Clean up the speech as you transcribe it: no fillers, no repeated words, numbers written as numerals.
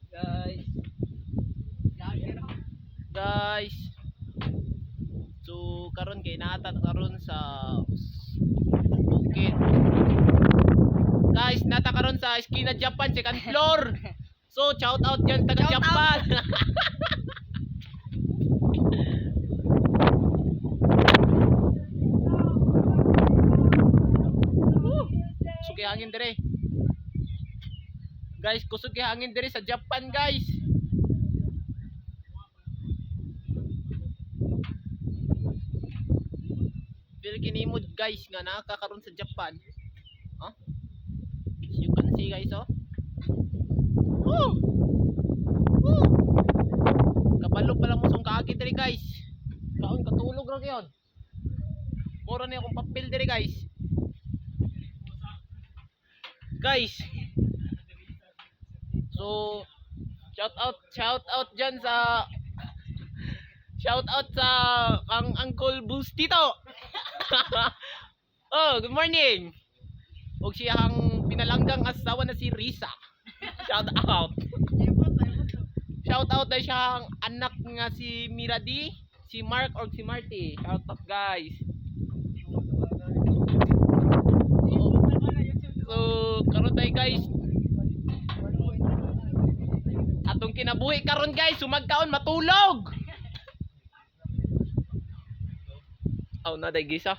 Guys. Guys. So karon kay naata karon sa bukid. Guys, nata karon sa Esquina Japan second floor. So shout out diyan taga Shout Japan. Kusog kay hangin dire. Guys, kusog kay hangin dire sa Japan, guys. Feel kinimod guys nga nakakaroon sa Japan. Huh? You can see guys, oh. Woo! Woo! Kabalo pa lang mo sung kaagi dire guys. Kaon katulog ra kayon. Mura ni akong papel dire guys. Guys. So shout out diyan sa shout out sa ang Uncle Bustito. Oh, good morning. Og siyang pinalanggang asawa na si Risa. Shout out. Shout out na siyang anak nga si Miradi, si Mark or si Marty. Shout out guys. So karon tayo guys. Atong kinabuhi karon guys, sumagkaon matulog. Oh, na day gisa.